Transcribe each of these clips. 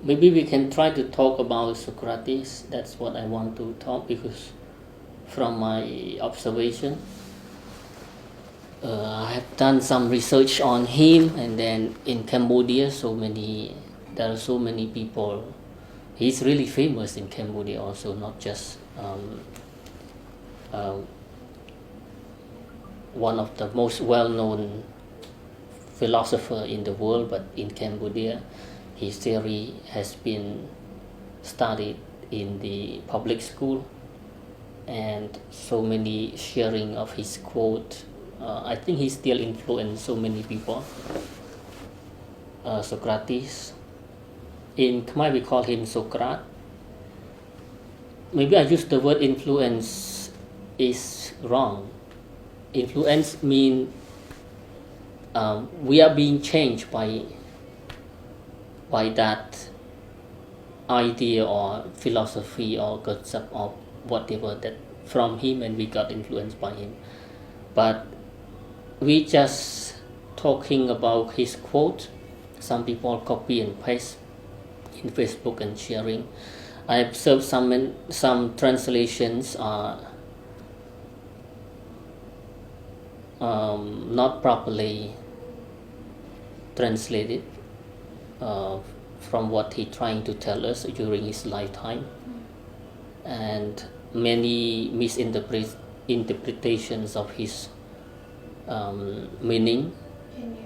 maybe we can try to talk about Socrates. That's what I want to talk, because from my observation, I have done some research on him, and then in Cambodia, there are so many people. He's really famous in Cambodia also, not just uh, one of the most well-known philosopher in the world, but in Cambodia, his theory has been studied in the public school, and so many sharing of his quote. I think he still influenced so many people. Socrates. In Khmer we call him Socrates. Maybe I use the word influence is wrong. Influence means we are being changed by that idea or philosophy or concept or whatever that from him, and we got influenced by him. But we just talking about his quote. Some people copy and paste in Facebook and sharing. I observed some translations are not properly translated from what he trying to tell us during his lifetime, and many misinterpretations of his meaning,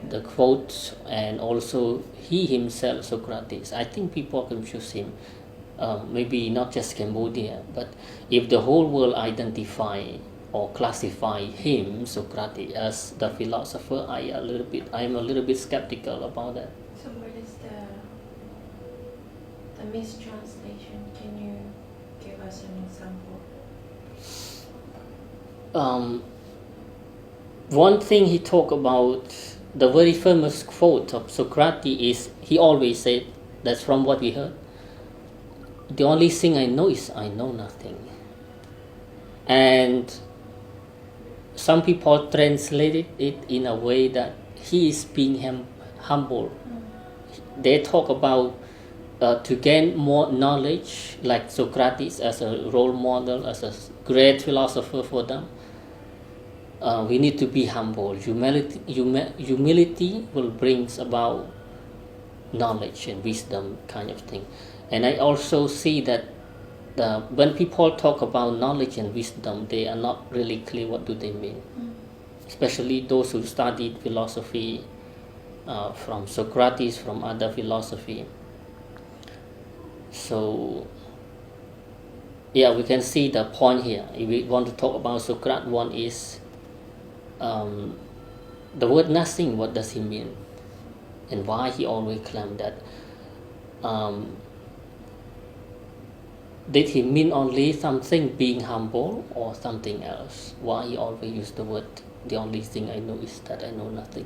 the quotes, and also he himself, Socrates. I think people confuse him. Maybe not just Cambodia, but if the whole world identify or classify him, Socrates, as the philosopher, I am a little bit skeptical about that. So what is the mistranslation? Can you give us an example? One thing he talked about, the very famous quote of Socrates is, he always said, that's from what we heard, the only thing I know is I know nothing. And some people translated it in a way that he is being humble. They talk about to gain more knowledge, like Socrates as a role model, as a great philosopher for them. We need to be humble. Humility will bring about knowledge and wisdom, kind of thing. And I also see that when people talk about knowledge and wisdom, they are not really clear what do they mean. Especially those who studied philosophy from Socrates, from other philosophy. So yeah, we can see the point here. If we want to talk about Socrates, one is the word nothing. What does he mean, and why he always claimed that? Did he mean only something being humble or something else? Why he always use the word, the only thing I know is that I know nothing?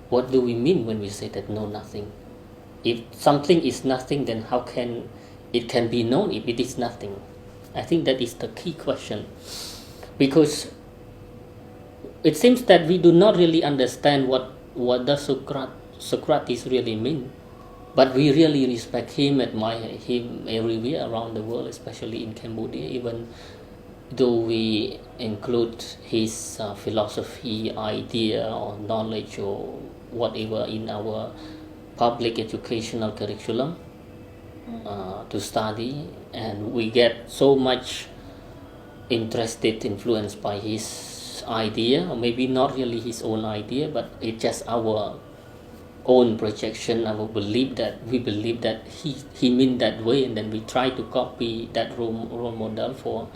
What do we mean when we say that know nothing? If something is nothing, then how can it can be known if it is nothing? I think that is the key question, because it seems that we do not really understand what does Socrates really mean. But we really respect him, admire him everywhere around the world, especially in Cambodia, even though we include his philosophy, idea, or knowledge, or whatever in our public educational curriculum to study. And we get so much interested, influenced by his idea, or maybe not really his own idea, but it's just our own projection, our belief that we believe that he meant that way, and then we try to copy that role model for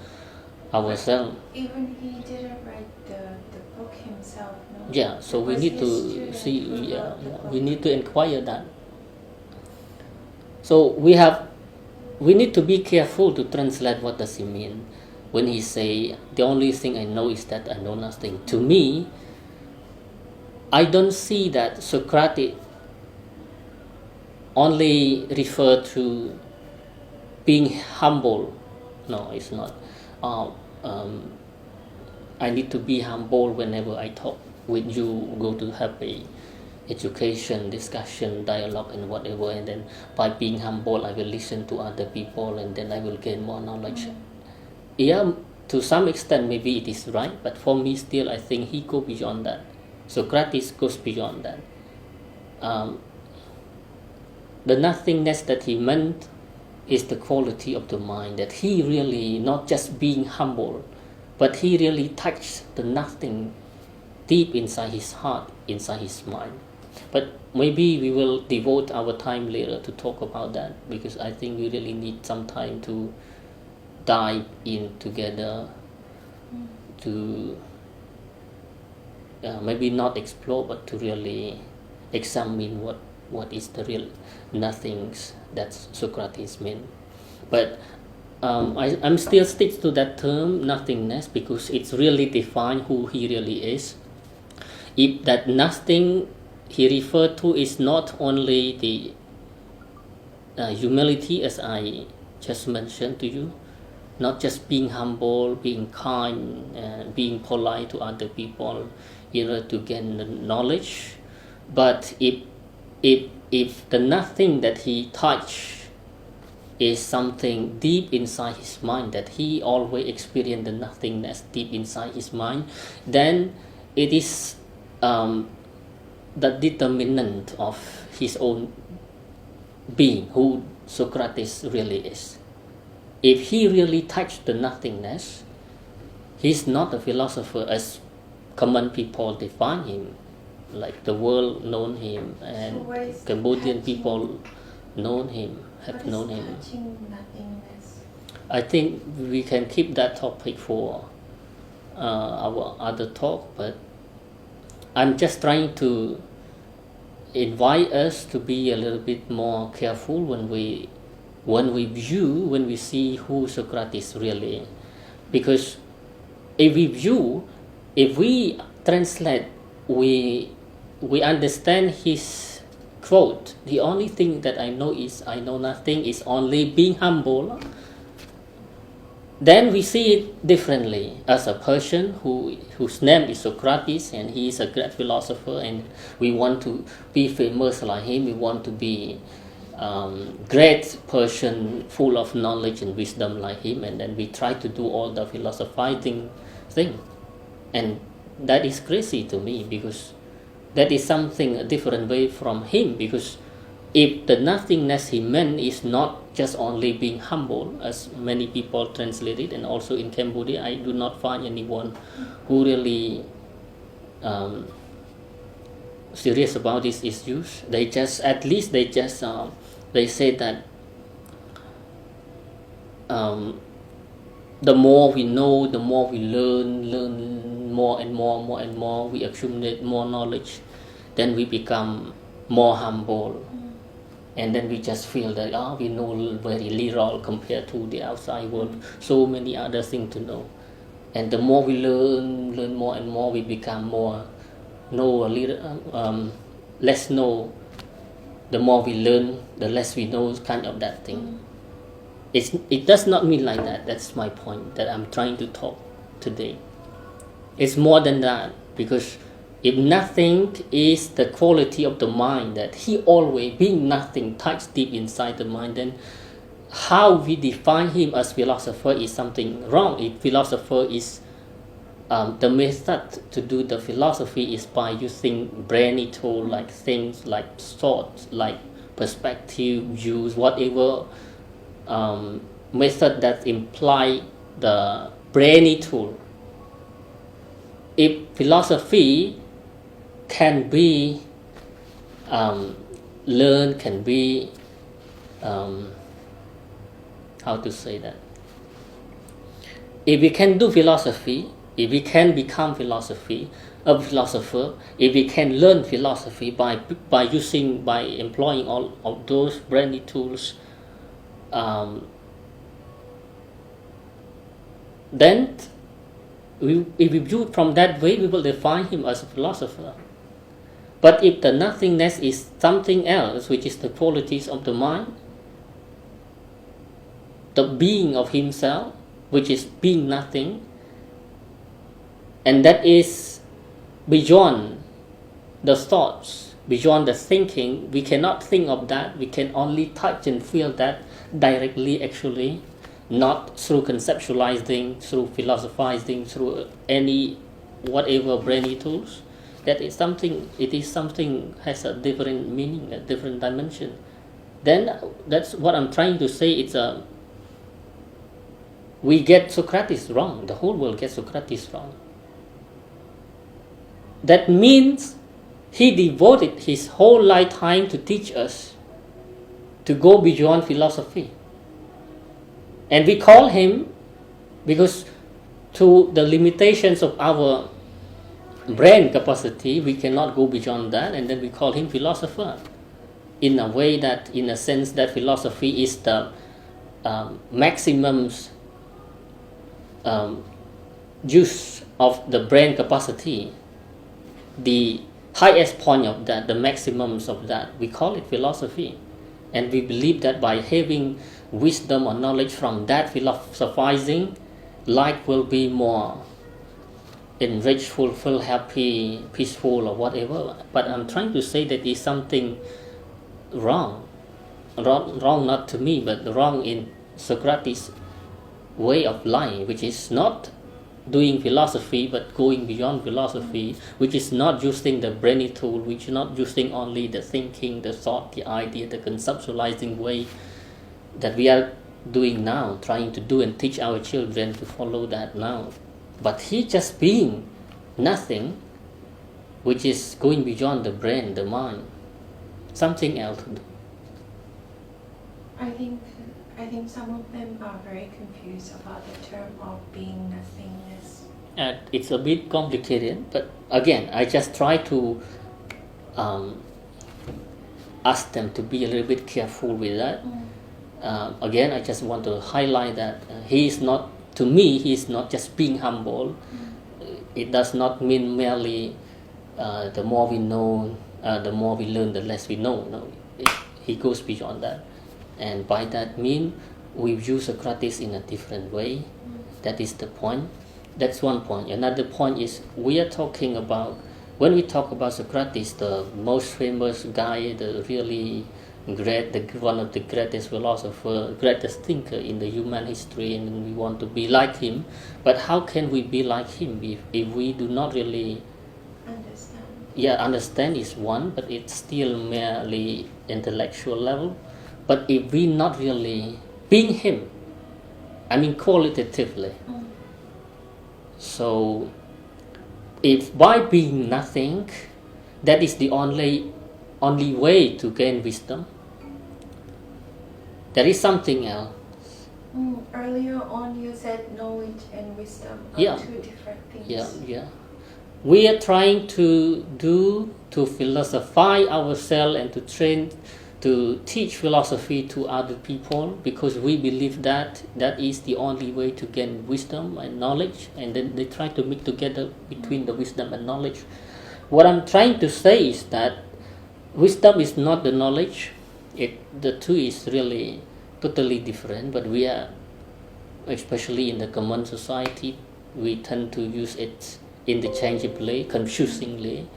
ourselves. Even he didn't write the book himself, no? Yeah, so we need to see, we need to inquire that. So we need to be careful to translate what does he mean when he say the only thing I know is that I know nothing. To me, I don't see that Socrates only refer to being humble. No, it's not. I need to be humble whenever I talk with you, go to have a education, discussion, dialogue, and whatever. And then by being humble, I will listen to other people, and then I will gain more knowledge. Yeah, to some extent, maybe it is right, but for me, still, I think he goes beyond that. Socrates goes beyond that. The nothingness that he meant is the quality of the mind, that he really not just being humble, but he really touched the nothing deep inside his heart, inside his mind. But maybe we will devote our time later to talk about that, because I think we really need some time to dive in together to maybe not explore, but to really examine what is the real nothings that Socrates meant. But I'm still stick to that term nothingness, because it's really define who he really is. If that nothing he referred to is not only the humility, as I just mentioned to you, not just being humble, being kind, being polite to other people in order to gain knowledge, but if the nothing that he touched is something deep inside his mind, that he always experienced the nothingness deep inside his mind, then it is the determinant of his own being, who Socrates really is. If he really touched the nothingness, he's not a philosopher as common people define him, like the world known him, and So Cambodian people known him, have known him. touching nothingness? I think we can keep that topic for our other talk, but I'm just trying to invite us to be a little bit more careful when we see who Socrates really, because if we translate, we understand his quote, the only thing that I know is I know nothing is only being humble, then we see it differently as a person whose name is Socrates, and he is a great philosopher, and we want to be famous like him, we want to be great person full of knowledge and wisdom like him, and then we try to do all the philosophizing thing, and that is crazy to me, because that is something a different way from him. Because if the nothingness he meant is not just only being humble, as many people translate it, and also in Cambodia I do not find anyone who really serious about these issues. They just they say that the more we know, the more we learn more and more, we accumulate more knowledge, then we become more humble. And then we just feel that we know very little compared to the outside world, so many other things to know. And the more we learn more and more, we become more know a little, less know. The more we learn, the less we know, kind of that thing. It does not mean like that. That's my point that I'm trying to talk today. It's more than that, because if nothing is the quality of the mind, that he always being nothing touched deep inside the mind, then how we define him as philosopher is something wrong. If philosopher is the method to do the philosophy is by using brainy tool, like things like thought, like perspective, views, whatever method that imply the brainy tool. If philosophy can be learned, can be how to say that, if we can do philosophy, if we can become a philosopher, if we can learn philosophy by employing all of those brainy tools, then if we view it from that way, we will define him as a philosopher. But if the nothingness is something else, which is the qualities of the mind, the being of himself, which is being nothing, and that is beyond the thoughts, beyond the thinking. We cannot think of that. We can only touch and feel that directly, actually, not through conceptualizing, through philosophizing, through any whatever brainy tools. That is something. It is something has a different meaning, a different dimension. Then that's what I'm trying to say. It's a we get Socrates wrong. The whole world gets Socrates wrong. That means he devoted his whole lifetime to teach us to go beyond philosophy. And we call him, because to the limitations of our brain capacity, we cannot go beyond that, and then we call him philosopher. In a way that, in a sense, that philosophy is the maximum use of the brain capacity, the highest point of that, the maximums of that. We call it philosophy. And we believe that by having wisdom or knowledge from that philosophizing, life will be more enriched, fulfilled, happy, peaceful, or whatever. But I'm trying to say that is something wrong not to me, but wrong in Socrates' way of life, which is not doing philosophy but going beyond philosophy, which is not using the brainy tool, which is not using only the thinking, the thought, the idea, the conceptualizing way that we are doing now, trying to do and teach our children to follow that now. But he just being nothing, which is going beyond the brain, the mind, something else. I think some of them are very confused about the term of being nothingness. It's a bit complicated, but again, I just try to ask them to be a little bit careful with that. Again, I just want to highlight that he is not, to me, he is not just being humble. It does not mean merely the more we know, the more we learn, the less we know. No, he goes beyond that. And by that mean, we view Socrates in a different way. That is the point. That's one point. Another point is we are talking about, when we talk about Socrates, the most famous guy, the really great, one of the greatest philosophers, greatest thinker in the human history, and we want to be like him. But how can we be like him if we do not really Understand? Yeah, understand is one, but it's still merely intellectual level. But if we not really being him, I mean qualitatively. So if by being nothing, that is the only way to gain wisdom, there is something else. Earlier on you said knowledge and wisdom are two different things. Yeah. We are trying to philosophize ourselves and to train, to teach philosophy to other people, because we believe that that is the only way to gain wisdom and knowledge, and then they try to mix together between the wisdom and knowledge. What I'm trying to say is that wisdom is not the knowledge. The two is really totally different, but we are, especially in the common society, we tend to use it interchangeably, confusingly.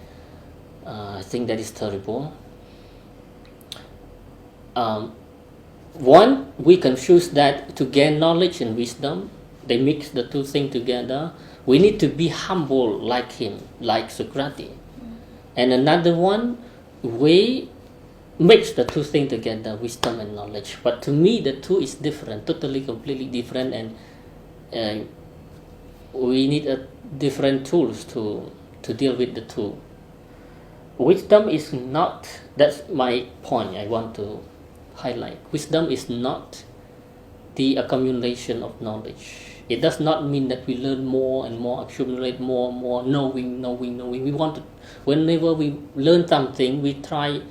I think that is terrible. One, we confuse that to gain knowledge and wisdom. They mix the two things together. We need to be humble like him, like Socrates. And another one, we mix the two things together, wisdom and knowledge. But to me, the two is different, totally, completely different, and we need different tools to deal with the two. Wisdom is not, that's my point I want to highlight. Wisdom is not the accumulation of knowledge. It does not mean that we learn more and more, accumulate more and more, knowing. We want to, whenever we learn something, we try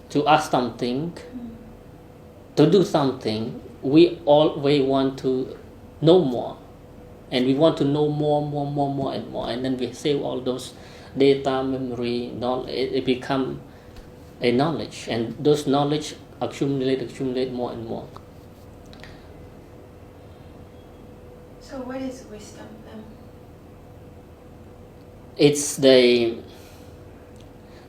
to ask something, to do something, we always want to know more. And we want to know more and more. And then we save all those data, memory, knowledge. It become a knowledge. And those knowledge accumulate more and more. So what is wisdom then? It's the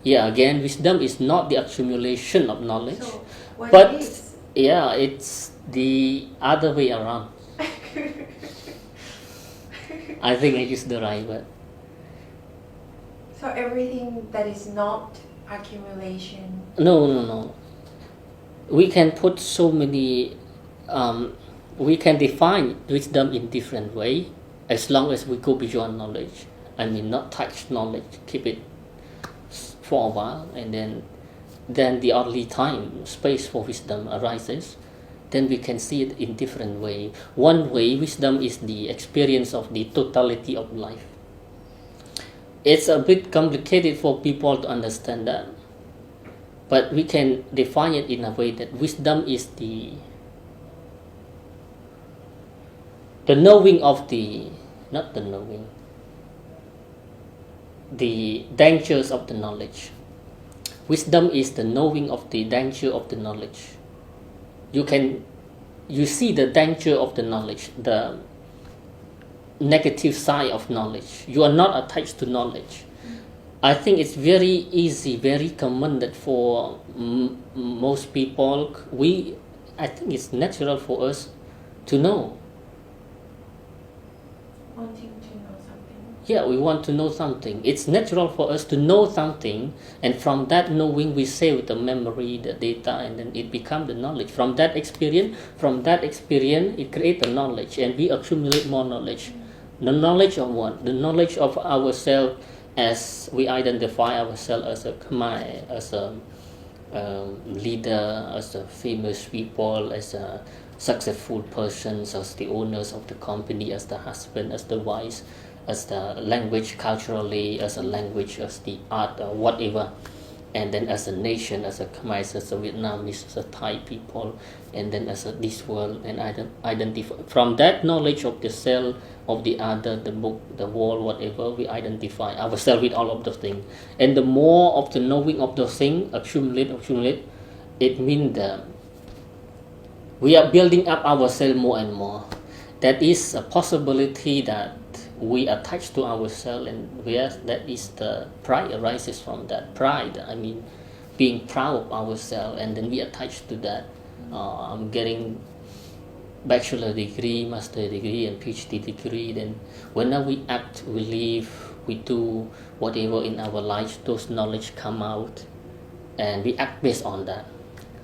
Yeah, again, wisdom is not the accumulation of knowledge, So what but it is? yeah, it's the other way around. I think I used the right word. So everything that is not accumulation. No. We can put so many. We can define wisdom in different way, as long as we go beyond knowledge. I mean, not touch knowledge, keep it for a while, and then the only time space for wisdom arises, then we can see it in different way. One way, wisdom is the experience of the totality of life. It's a bit complicated for people to understand that, but we can define it in a way that wisdom is the knowing of the, not the knowing, the dangers of the knowledge. Wisdom is the knowing of the danger of the knowledge. You see the danger of the knowledge, the negative side of knowledge. You are not attached to knowledge. I think it's very easy, very common that for most people, I think it's natural for us to know. Wanting to know something. Yeah, we want to know something. It's natural for us to know something, and from that knowing we save the memory, the data, and then it becomes the knowledge. From that experience, it creates the knowledge, and we accumulate more knowledge. The knowledge of what? The knowledge of ourselves, as we identify ourselves as a Khmer, as a leader, as a famous people, as a successful persons, as the owners of the company, as the husband, as the wife, as the language culturally, as a language, as the art, or whatever. And then as a nation, as a Khmer, as a Vietnamese, as a Thai people, and then as a this world, and identify from that knowledge of the self, of the other, the book, the world, whatever, we identify ourselves with all of those things. And the more of the knowing of those things accumulate, it means that we are building up ourselves more and more. That is a possibility that we attach to ourselves, and where that is the pride arises from that. Pride, I mean, being proud of ourselves, and then we attach to that. I'm getting bachelor degree, master degree, and PhD degree. Then whenever we act, we live, we do whatever in our lives, those knowledge come out, and we act based on that.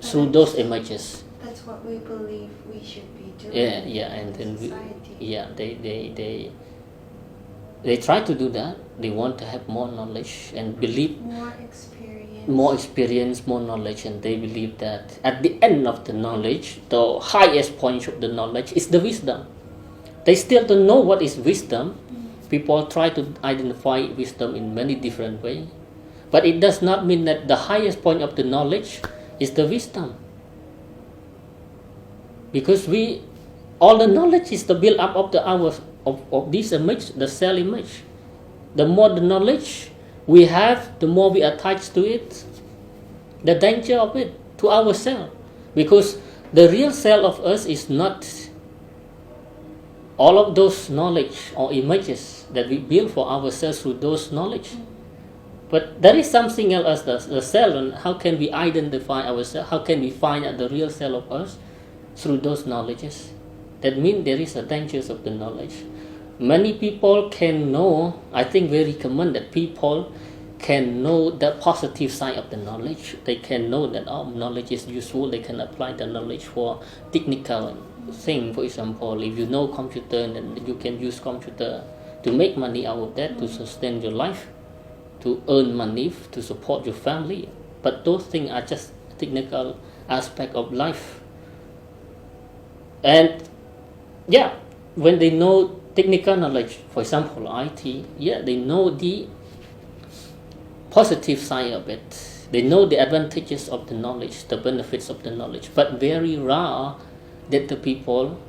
Through those images. That's what we believe we should be doing. Yeah, and then society. they try to do that. They want to have more knowledge and believe more experience, more knowledge, and they believe that at the end of the knowledge, the highest point of the knowledge is the wisdom. They still don't know what is wisdom. People try to identify wisdom in many different ways, but it does not mean that the highest point of the knowledge is the wisdom. Because all the knowledge is the build up of of this image, the cell image. The more the knowledge we have, the more we attach to it, the danger of it to ourselves. Because the real self of us is not all of those knowledge or images that we build for ourselves through those knowledge. But there is something else, the self, and how can we identify ourselves? How can we find out the real self of us? Through those knowledges. That means there is a danger of the knowledge. Many people can know, I think very common that people can know the positive side of the knowledge. They can know that knowledge is useful. They can apply the knowledge for technical thing. For example, if you know computer, then you can use computer to make money out of that, to sustain your life, to earn money, to support your family. But those things are just technical aspect of life. And yeah, when they know technical knowledge, for example, IT, yeah, they know the positive side of it. They know the advantages of the knowledge, the benefits of the knowledge. But very rare that the people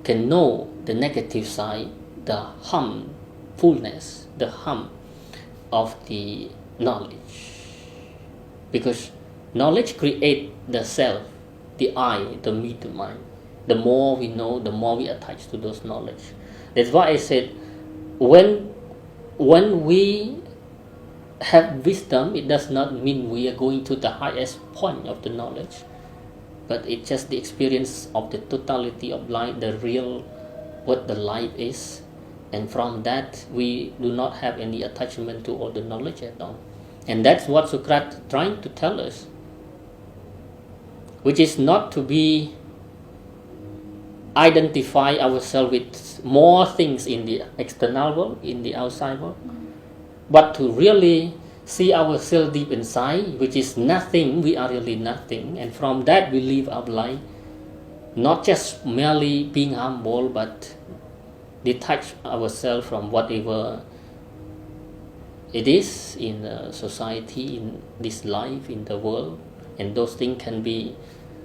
can know the negative side, the harmfulness, the harm of the knowledge. Because knowledge creates the self, the I, the me, the mind. The more we know, the more we attach to those knowledge. That's why I said, when we have wisdom, it does not mean we are going to the highest point of the knowledge, but it's just the experience of the totality of life, the real what the life is, and from that we do not have any attachment to all the knowledge at all. And that's what Socrates trying to tell us, which is not to be identify ourselves with more things in the external world, in the outside world, but to really see ourselves deep inside, which is nothing. We are really nothing, and from that we live our life, not just merely being humble, but detach ourselves from whatever it is in society, in this life, in the world. And those things can be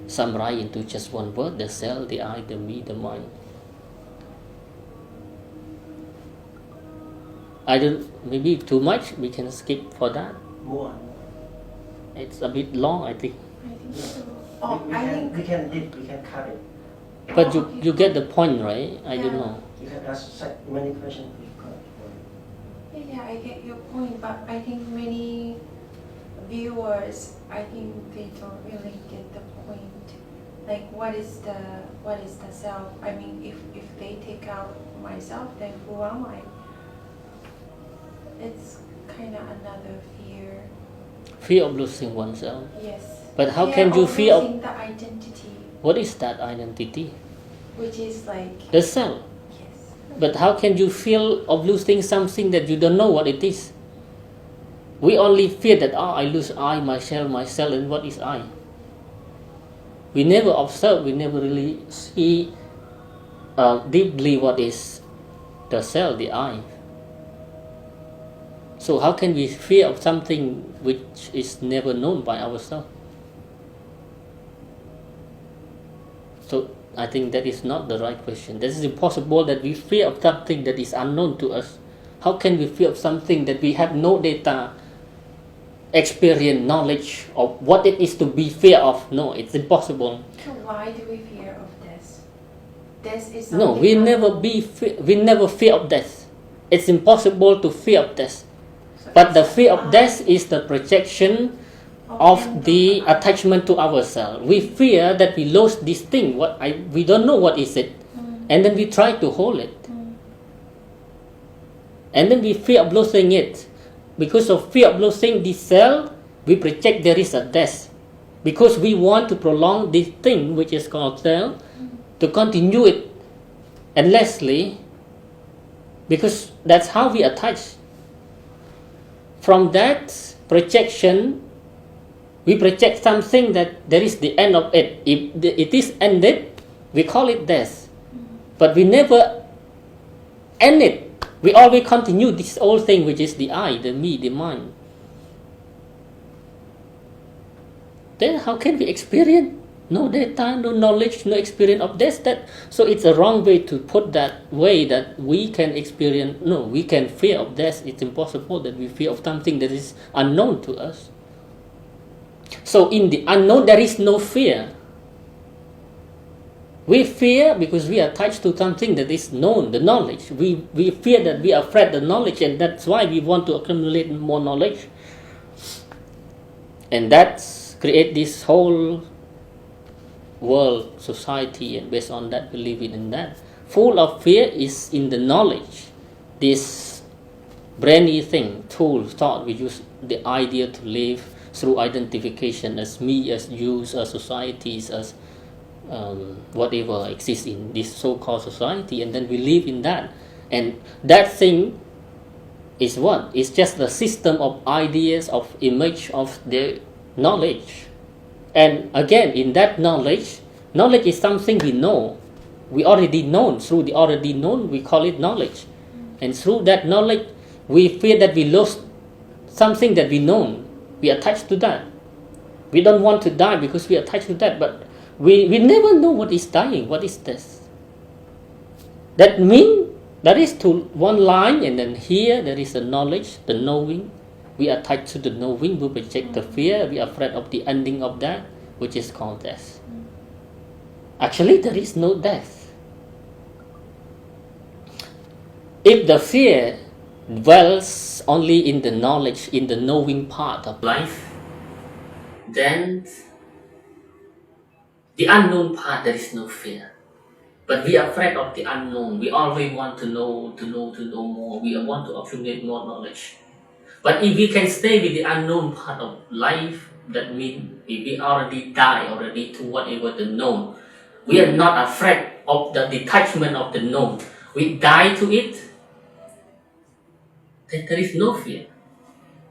summarized into just one word: the self, the I, the me, the mind. I don't, maybe too much, we can skip for that. More. It's a bit long, I think. I think so. We, Oh, we, I can, think. we can dip, we can cut it. But Oh, okay. you get the point, right? I don't Yeah. know. You can ask many questions. Yeah, I get your point, but I think many viewers, I think they don't really get the point. Like, what is the self? I mean, if they take out myself, then who am I? It's kind of another fear. Fear of losing oneself. Yes. But how Fear can you of fear of, losing the identity, what is that identity? which is like The self. yes. But how can you feel of losing something that you don't know what it is? We only fear that, I lose I, myself, and what is I? We never observe, we never really see deeply what is the self, the I. So how can we fear of something which is never known by ourselves? So I think that is not the right question. That is impossible that we fear of something that is unknown to us. How can we fear of something that we have no data, experience, knowledge of what it is to be fear of? No, it's impossible. So why do we fear of death? Death is No, something we unknown. never fear of death. It's impossible to fear of death. So But the it's fear of I death is the projection of the attachment to ourselves. We fear that we lost this thing. We don't know what is it, and then we try to hold it, and then we fear of losing it. Because of fear of losing this self, we project there is a death. Because we want to prolong this thing which is called self, to continue it endlessly. Because that's how we attach. From that projection, we project something that there is the end of it. If it is ended, we call it death. But we never end it. We always continue this old thing which is the I, the me, the mind. Then how can we experience? No data, no knowledge, no experience of death. So it's a wrong way to put that way that we can experience, no, we can fear of death. It's impossible that we fear of something that is unknown to us. So in the unknown, there is no fear. We fear because we are attached to something that is known, the knowledge. We fear that we are afraid of the knowledge, and that's why we want to accumulate more knowledge. And that's create this whole world, society, and based on that, we live in that. Full of fear is in the knowledge. This brainy thing, tool, thought, we use the idea to live through identification as me, as you, as societies, as whatever exists in this so-called society, and then we live in that. And that thing is what? It's just the system of ideas, of image, of the knowledge. And again, in that knowledge is something we know. We already know. Through the already known, we call it knowledge. And through that knowledge, we fear that we lost something that we know. We attach to that. We don't want to die because we attach to that, but we never know what is dying, what is death. That means there is to one line, and then here there is a knowledge, the knowing. We attach to the knowing, we project the fear, we are afraid of the ending of that, which is called death. Actually, there is no death. If the fear dwells only in the knowledge, in the knowing part of life, then the unknown part, there is no fear. But we are afraid of the unknown. We always want to know more. We want to accumulate more knowledge. But if we can stay with the unknown part of life, that means if we already die already to whatever the known, we are not afraid of the detachment of the known. We die to it, then there is no fear.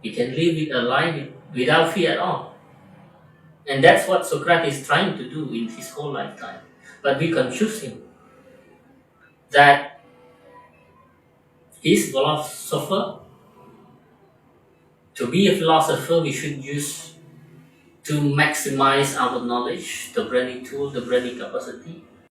We can live with a life without fear at all. And that's what Socrates is trying to do in his whole lifetime. But we confuse him that he's philosopher. To be a philosopher, we should use to maximize our knowledge, the brainy tool, the brainy capacity.